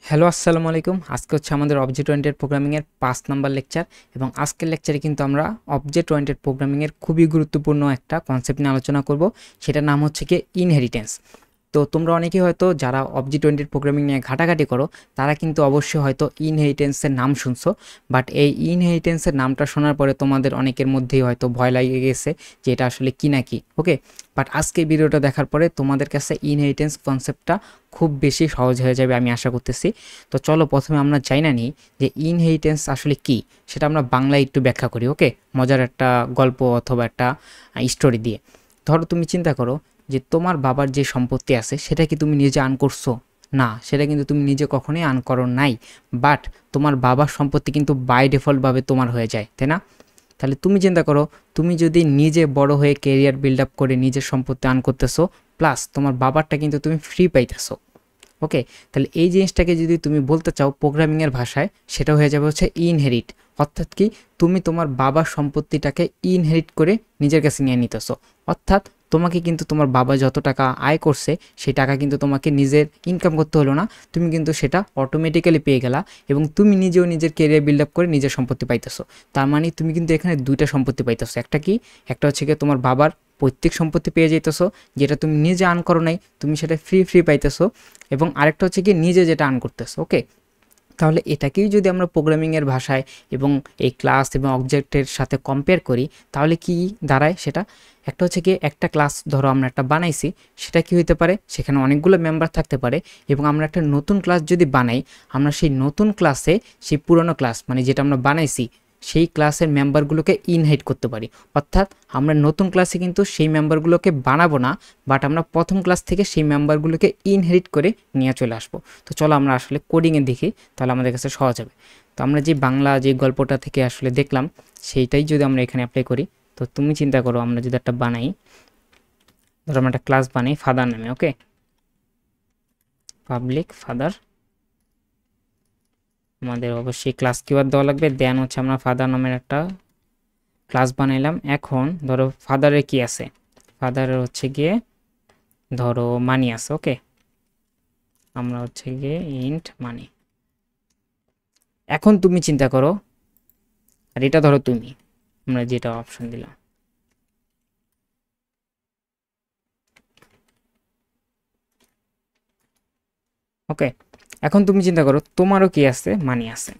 Hello আসসালামু আলাইকুম। আজকে হচ্ছে আমাদের অবজেক্ট ওরিয়েন্টেড প্রোগ্রামিংয়ের 5 নাম্বার লেকচার এবং আজকের লেকচারে কিন্তু আমরা অবজেক্ট ওরিয়েন্টেড প্রোগ্রামিংয়ের খুবই গুরুত্বপূর্ণ একটা কনসেপ্ট নিয়ে আলোচনা করব। সেটার নাম হচ্ছে কি ইনহেরিটেন্স। তো তোমরা অনেকেই হয়তো যারা অবজেক্ট ওরিয়েন্টেড প্রোগ্রামিং নিয়ে ঘাটাঘাটি করো তারা কিন্তু অবশ্যই হয়তো ইনহেরিটেন্সের নাম শুনছো, বাট এই ইনহেরিটেন্সের নামটা শোনার পরে তোমাদের অনেকের মধ্যেই হয়তো ভয় লাগে গেছে যে এটা আসলে কি না কি। ওকে, বাট আজকে ভিডিওটা দেখার পরে তোমাদের কাছে ইনহেরিটেন্স কনসেপ্টটা খুব বেশি সহজ হয়ে যাবে আমি আশা করতেছি। তো চলো প্রথমে আমরা জানা নিই যে ইনহেরিটেন্স আসলে কি, সেটা আমরা বাংলায় একটু ব্যাখ্যা করি। ওকে, মজার একটা গল্প অথবা একটা স্টোরি দিয়ে। ধরো তুমি চিন্তা করো যে তোমার বাবার যে সম্পত্তি আছে সেটা কি তুমি নিজে আর্ন করছো? না, সেটা কিন্তু তুমি নিজে কখনোই আর্ন করো নাই, বাট তোমার বাবার সম্পত্তি কিন্তু বাই ডিফল্টভাবে তোমার হয়ে যায়, তাই না? তাহলে তুমি চিন্তা করো, তুমি যদি নিজে বড় হয়ে কেরিয়ার বিল্ড আপ করে নিজের সম্পত্তি আর্ন করতেছো, প্লাস তোমার বাবারটা কিন্তু তুমি ফ্রি পাইতেছো। ওকে, তাহলে এই জিনিসটাকে যদি তুমি বলতে চাও প্রোগ্রামিংয়ের ভাষায়, সেটা হয়ে যাবে হচ্ছে ইনহেরিট। অর্থাৎ কি, তুমি তোমার বাবার সম্পত্তিটাকে ইনহেরিট করে নিজের কাছে নিয়ে নিতেছো। অর্থাৎ তোমাকে কিন্তু তোমার বাবা যত টাকা আয় করছে সেই টাকা কিন্তু তোমাকে নিজের ইনকাম করতে হলো না, তুমি কিন্তু সেটা অটোমেটিক্যালি পেয়ে গেলা এবং তুমি নিজেও নিজের কেরিয়ার বিল্ড আপ করে নিজের সম্পত্তি পাইতেছো। তার মানে তুমি কিন্তু এখানে দুইটা সম্পত্তি পাইতেছো। একটা কি, একটা হচ্ছে কি তোমার বাবার পৈতৃক সম্পত্তি পেয়ে যাইতেছো, যেটা তুমি নিজে আর্ন করো নাই, তুমি সেটা ফ্রি পাইতেছো। এবং আরেকটা হচ্ছে কি নিজে যেটা আর্ন করতেছো। ওকে, তাহলে এটাকেই যদি আমরা প্রোগ্রামিংয়ের ভাষায় এবং এই ক্লাস এবং অবজেক্টের সাথে কম্পেয়ার করি, তাহলে কি দাঁড়ায় সেটা? একটা হচ্ছে কি, একটা ক্লাস ধরো আমরা একটা বানাইছি, সেটা কি হইতে পারে, সেখানে অনেকগুলো মেম্বার থাকতে পারে এবং আমরা একটা নতুন ক্লাস যদি বানাই, আমরা সেই নতুন ক্লাসে সেই পুরনো ক্লাস মানে যেটা আমরা বানাইছি সেই ক্লাসের মেম্বারগুলোকে ইনহেরিট করতে পারি। অর্থাৎ আমরা নতুন ক্লাসে কিন্তু সেই মেম্বারগুলোকে বানাবো না, বাট আমরা প্রথম ক্লাস থেকে সেই মেম্বারগুলোকে ইনহেরিট করে নিয়ে চলে আসবো। তো চলো আমরা আসলে কোডিংয়ে দেখি, তাহলে আমাদের কাছে সহজ হবে। তো আমরা যে বাংলা যে গল্পটা থেকে আসলে দেখলাম সেইটাই যদি আমরা এখানে অ্যাপ্লাই করি, তো তুমি চিন্তা করো আমরা যদি একটা বানাই, ধরো আমরা একটা ক্লাস বানাই ফাদার নামে। ওকে, পাবলিক ফাদার, আমাদের অবশ্যই ক্লাস কিওয়ার্ড দেওয়া লাগবে। দেন হচ্ছে আমরা ফাদার নামের একটা ক্লাস বানাইলাম। এখন ধরো ফাদারের কি আছে, ফাদারের হচ্ছে গিয়ে ধরো মানি আছে। ওকে, আমরা হচ্ছে গিয়ে ইন্ট মানি। এখন তুমি চিন্তা করো, আর এটা ধরো তুমি, আমরা যেটা অপশন দিলাম। ওকে, এখন তুমি চিন্তা করো তোমারও কি আছে, মানি আছে।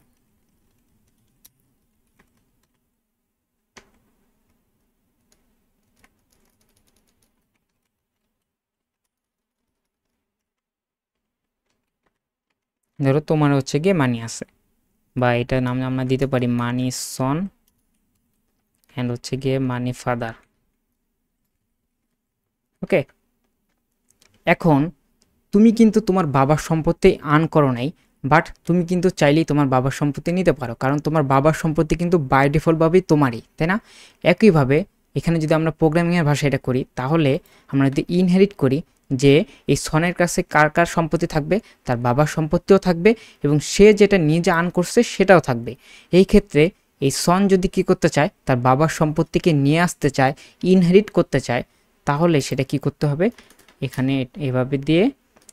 ধরো তোমার হচ্ছে গিয়ে মানি আছে, বা এটার নাম আমরা দিতে পারি মানি সন অ্যান্ড হচ্ছে গিয়ে মানি ফাদার। ওকে, এখন তুমি কিন্তু তোমার বাবার সম্পত্তি আর্ন করো নাই, বাট তুমি কিন্তু চাইলেই তোমার বাবার সম্পত্তি নিতে পারো, কারণ তোমার বাবার সম্পত্তি কিন্তু বাই ডিফল্টভাবেই তোমারই, তাই না? একইভাবে এখানে যদি আমরা প্রোগ্রামিংয়ের ভাষা এটা করি, তাহলে আমরা যদি ইনহেরিট করি যে এই সনের কাছে কার কার সম্পত্তি থাকবে, তার বাবার সম্পত্তিও থাকবে এবং সে যেটা নিজে আর্ন করছে সেটাও থাকবে। এই ক্ষেত্রে এই সন যদি কি করতে চায়, তার বাবার সম্পত্তিকে নিয়ে আসতে চায়, ইনহেরিট করতে চায়, তাহলে সেটা কি করতে হবে, এখানে এভাবে দিয়ে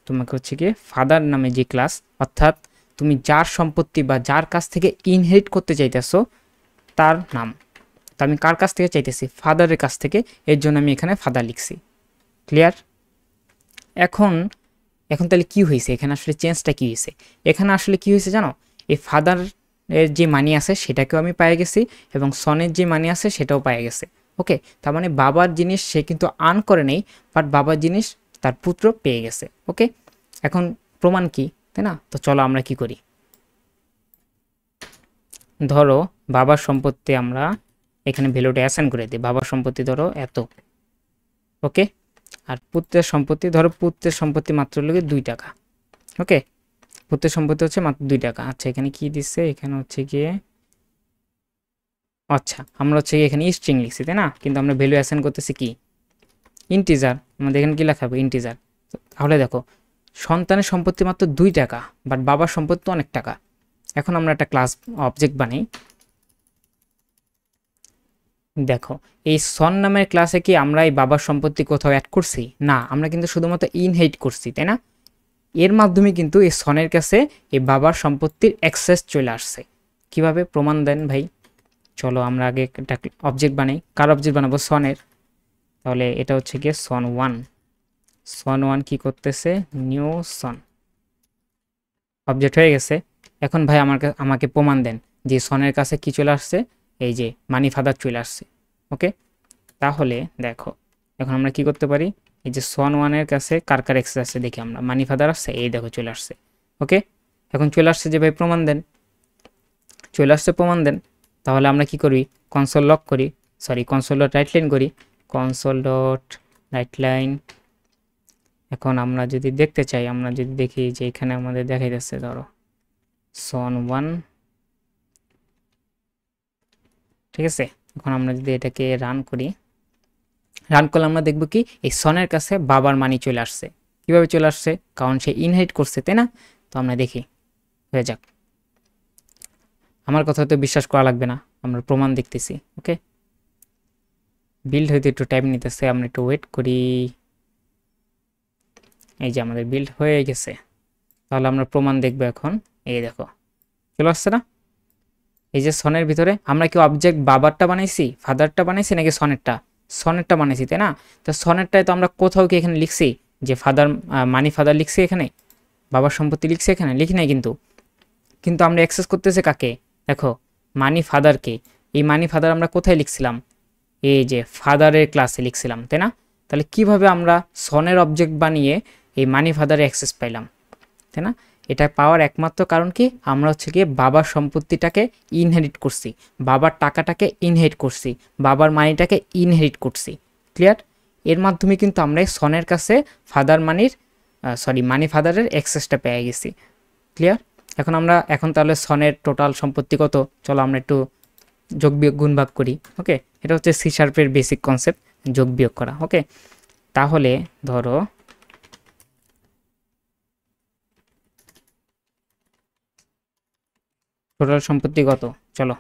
তোমাকে হচ্ছে গিয়ে ফাদার নামে যে ক্লাস, অর্থাৎ তুমি যার সম্পত্তি বা যার কাছ থেকে ইনহেরিট করতে চাইতেছো তার নাম। তো আমি কার কাছ থেকে চাইতেছি, ফাদারের কাছ থেকে, এর জন্য আমি এখানে ফাদার লিখছি। ক্লিয়ার? এখন এখন তাহলে কি হয়েছে, এখানে আসলে চেঞ্জটা কি হয়েছে? এখানে আসলে কি হয়েছে জানো, এই ফাদার এর যে মানি আছে সেটাকেও আমি পেয়ে গেছি এবং সনের যে মানি আছে সেটাও পেয়ে গেছে। ওকে, তার মানে বাবার জিনিস সে কিন্তু আর্ন করে নেই, বাট বাবার জিনিস তার পুত্র পেয়ে গেছে। ওকে, এখন প্রমাণ কি, তাই না? তো চলো আমরা কি করি, ধরো বাবার সম্পত্তি আমরা এখানে ভ্যালুটা অ্যাসাইন করে দিই, বাবার সম্পত্তি ধরো এত। ওকে, আর পুত্রের সম্পত্তি ধরো, পুত্রের সম্পত্তি মাত্র লাগে 2 টাকা। ওকে, পুত্রের সম্পত্তি হচ্ছে মাত্র 2 টাকা। আচ্ছা, এখানে কি দিচ্ছে, এখানে হচ্ছে গিয়ে, আচ্ছা আমরা হচ্ছে এখানে স্ট্রিং লিখছি, তাই না? কিন্তু আমরা ভ্যালু অ্যাসাইন করতেছি কি, ইন্টিজার। আমাদের এখানে কি লেখা হবে, ইন্টিজার। তাহলে দেখো, সন্তানের সম্পত্তি মাত্র 2 টাকা, বাট বাবার সম্পত্তি অনেক টাকা। এখন আমরা একটা ক্লাস অবজেক্ট বানাই। দেখো, এই সন নামের ক্লাসে কি আমরা এই বাবার সম্পত্তি কোথাও অ্যাড করছি? না, আমরা কিন্তু শুধুমাত্র ইনহেরিট করছি, তাই না? এর মাধ্যমে কিন্তু এই সনের কাছে এই বাবার সম্পত্তির অ্যাক্সেস চলে আসছে। কিভাবে প্রমাণ দেন ভাই? চলো আমরা আগে একটা অবজেক্ট বানাই। কার অবজেক্ট বানাবো? সনের। তাহলে এটা হচ্ছে গিয়ে সন ওয়ান। সন ওয়ান কি করতেছে? নিউ সন অবজেক্ট হয়ে গেছে। এখন ভাই আমাকে প্রমাণ দেন যে সনের কাছে কি চলে আসছে? এই যে মানি ফাদার চলে আসছে। ওকে, তাহলে দেখো এখন আমরা কি করতে পারি? এই যে সন ওয়ানের কাছে কার কার অ্যাক্সেস আছে দেখি আমরা। মানি ফাদার আসছে, এই দেখো চলে আসছে। ওকে, এখন চলে আসছে যে ভাই প্রমাণ দেন, চলে আসছে প্রমাণ দেন। তাহলে আমরা কি করি? কনসোল লক করি, sorry console dot right line করি, কনসোল ডট রাইট লাইন। এখন আমরা যদি দেখতে চাই, আমরা যদি দেখি যে এখানে আমাদের দেখাই যাচ্ছে ধরো সন ওয়ান, ঠিক আছে। এখন আমরা যদি এটাকে রান করি, রান করলে আমরা দেখব কি এই সনের কাছে বাবার মানি চলে আসছে। কিভাবে চলে আসছে? কারণ সে ইনহেরিট করছে, তাই না? তো আমরা দেখি, হয়ে যাক। আমার কথা তো বিশ্বাস করা লাগবে না, আমরা প্রমাণ দেখতেছি। ওকে, বিল্ড হইতে একটু টাইম নিতেছে, আমরা একটু ওয়েট করি। এই যে আমাদের বিল্ড হয়ে গেছে। তাহলে আমরা প্রমাণ দেখবো এখন। এই দেখো চলে আসছে না? এই যে সনের ভিতরে আমরা কি অবজেক্ট বাবারটা বানাইছি, ফাদারটা বানাইছি, নাকি সনেরটা? সনেরটা বানাইছি, তাই না? তো সনেরটায় তো আমরা কোথাও কি এখানে লিখছি যে ফাদার মানি ফাদার লিখছি, এখানে বাবার সম্পত্তি লিখছি, এখানে লিখি নাই কিন্তু। কিন্তু আমরা অ্যাক্সেস করতেছি কাকে? দেখো মানি ফাদারকে। এই মানি ফাদার আমরা কোথায় লিখছিলাম? এই যে ফাদারের ক্লাসে লিখছিলাম, তাই না? তাহলে কিভাবে আমরা সনের অবজেক্ট বানিয়ে এই মানি ফাদারে অ্যাক্সেস পাইলাম, তাই না? এটা পাওয়ার একমাত্র কারণ কি? আমরা হচ্ছে গিয়ে বাবার সম্পত্তিটাকে ইনহেরিট করছি, বাবার টাকাটাকে ইনহেরিট করছি, বাবার মানিটাকে ইনহেরিট করছি। ক্লিয়ার? এর মাধ্যমে কিন্তু আমরা সনের কাছে ফাদার মানির মানি ফাদারের অ্যাক্সেসটা পেয়ে গেছি। ক্লিয়ার? এখন তাহলে সনের টোটাল সম্পত্তি কত? চলো আমরা একটু যোগ বিয়োগ গুণ ভাগ করি। ওকে, এটা হচ্ছে সি শার্পের বেসিক কনসেপ্ট, যোগ বিয়োগ করা। ওকে, তাহলে ধরো টোটাল সম্পত্তি কত? চলো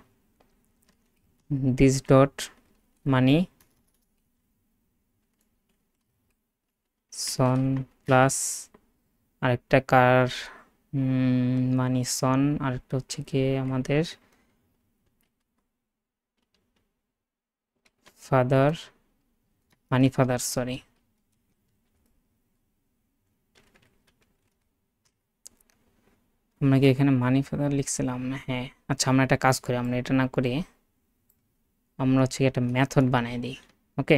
this dot money Son plus আরেকটা কার মানি সন, আরেকটা হচ্ছে কি আমাদের ফাদার মানি ফাদার, সরি আমরা কি এখানে মানি ফাদার লিখছিলাম? হ্যাঁ, আচ্ছা আমরা একটা কাজ করি, আমরা এটা না করে আমরা হচ্ছে একটা মেথড বানাই দিই। ওকে,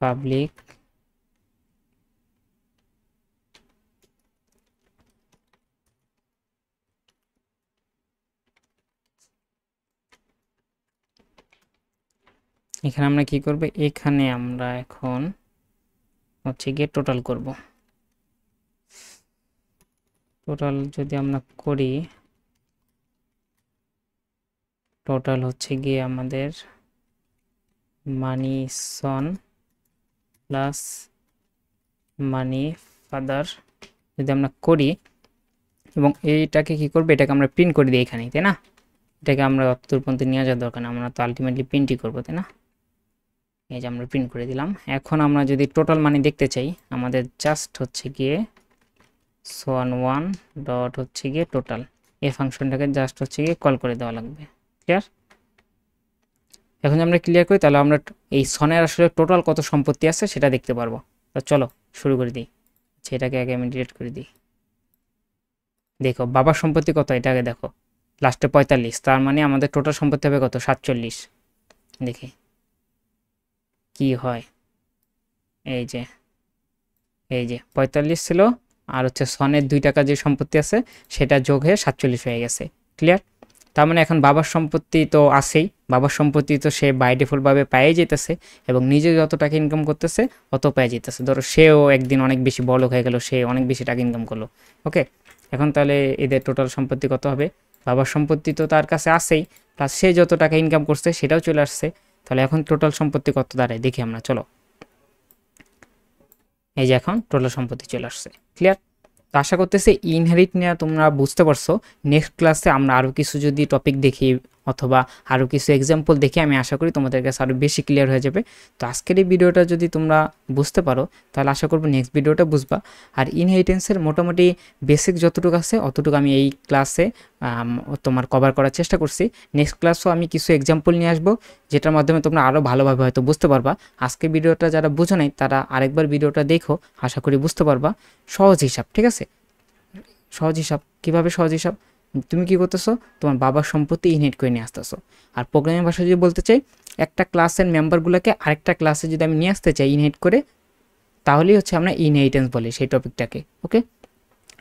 পাবলিক এখানে আমরা কি করব? এখানে আমরা এখন হচ্ছে গিয়ে টোটাল করব। টোটাল যদি আমরা করি, টোটাল হচ্ছে গিয়ে আমাদের মানি সন প্লাস মানি ফাদার যদি আমরা করি, এবং এইটাকে কি করবে? এটাকে আমরা প্রিন্ট করে দিই এখানে, তাই না? এটাকে আমরা অতদূর পর্যন্ত নিয়ে যাওয়ার দরকার না, আমরা তো আলটিমেটলি প্রিন্টই করবো, তাই না? এই যে আমরা প্রিন্ট করে দিলাম। এখন আমরা যদি টোটাল মানি দেখতে চাই, আমাদের জাস্ট হচ্ছে গিয়ে সন ওয়ান ডট হচ্ছে গিয়ে টোটাল, এই ফাংশনটাকে জাস্ট হচ্ছে গিয়ে কল করে দেওয়া লাগবে। ক্লিয়ার? এখন আমরা ক্লিয়ার করি, তাহলে আমরা এই সনের আসলে টোটাল কত সম্পত্তি আছে সেটা দেখতে পারবো। তো চলো শুরু করে দিই। সেটাকে আগে আমি ডিলিট করে দিই। দেখো বাবার সম্পত্তি কত, এটা আগে দেখো, লাস্টে 45, তার মানে আমাদের টোটাল সম্পত্তি হবে কত? 47। দেখি কি হয়। এই যে 45 ছিল, আর হচ্ছে সনের 2 টাকা যে সম্পত্তি আছে সেটা যোগ হয়ে 47 হয়ে গেছে। ক্লিয়ার? তার মানে এখন বাবার সম্পত্তি তো আছেই, বাবার সম্পত্তি তো সে বাই ডিফল্টভাবে পেয়ে যেতেছে, এবং নিজে যত টাকা ইনকাম করতেছে অত পেয়ে যেতেছে। ধরো সেও একদিন অনেক বেশি বড়লোক হয়ে গেল, সে অনেক বেশি টাকা ইনকাম করলো। ওকে, এখন তাহলে এদের টোটাল সম্পত্তি কত হবে? বাবার সম্পত্তি তো তার কাছে আছেই, প্লাস সে যত টাকা ইনকাম করছে সেটাও চলে আসছে। তাহলে এখন টোটাল সম্পত্তি কত দাঁড়ায় দেখি আমরা। চলো, এই যে এখন টোটাল সম্পত্তি চলে আসছে। ক্লিয়ার? তো আশা করতেছি ইনহেরিট নিয়ে তোমরা বুঝতে পারছো। নেক্সট ক্লাসে আমরা আরও কিছু যদি টপিক দেখি অথবা আরও কিছু এক্সাম্পল দেখে আমি আশা করি তোমাদের কাছে আরও বেশি ক্লিয়ার হয়ে যাবে। তো আজকের এই ভিডিওটা যদি তোমরা বুঝতে পারো তাহলে আশা করবো নেক্সট ভিডিওটা বুঝবা। আর ইনহেরিটেন্সের মোটামুটি বেসিক যতটুকু আছে অতটুকু আমি এই ক্লাসে তোমার কভার করার চেষ্টা করছি। নেক্সট ক্লাসও আমি কিছু এক্সাম্পল নিয়ে আসবো যেটার মাধ্যমে তোমরা আরও ভালোভাবে হয়তো বুঝতে পারবা। আজকে ভিডিওটা যারা বুঝো নাই তারা আরেকবার ভিডিওটা দেখো, আশা করি বুঝতে পারবা। সহজ হিসাব, ঠিক আছে? সহজ হিসাব কীভাবে? সহজ হিসাব, তুমি কি করতেছো, তোমার বাবার সম্পত্তি ইনহেরিট করে নিয়ে আসতেছো। আর প্রোগ্রামিং ভাষা যদি বলতে চাই, একটা ক্লাসের মেম্বারগুলোকে আরেকটা ক্লাসে যদি আমি নিয়ে আসতে চাই ইনহেরিট করে, তাহলেই হচ্ছে আমরা ইনহেরিটেন্স বলি সেই টপিকটাকে। ওকে,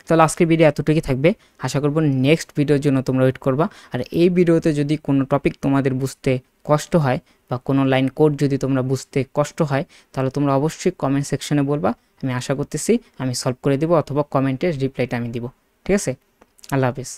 তাহলে আজকের ভিডিও এতটুকুই থাকবে। আশা করবো নেক্সট ভিডিওর জন্য তোমরা ওয়েট করবা। আর এই ভিডিওতে যদি কোনো টপিক তোমাদের বুঝতে কষ্ট হয় বা কোনো লাইন কোড যদি তোমরা বুঝতে কষ্ট হয়, তাহলে তোমরা অবশ্যই কমেন্ট সেকশনে বলবা। আমি আশা করতেছি আমি সলভ করে দেবো, অথবা কমেন্টের রিপ্লাইটা আমি দিব। ঠিক আছে, আল্লাহ হাফিজ।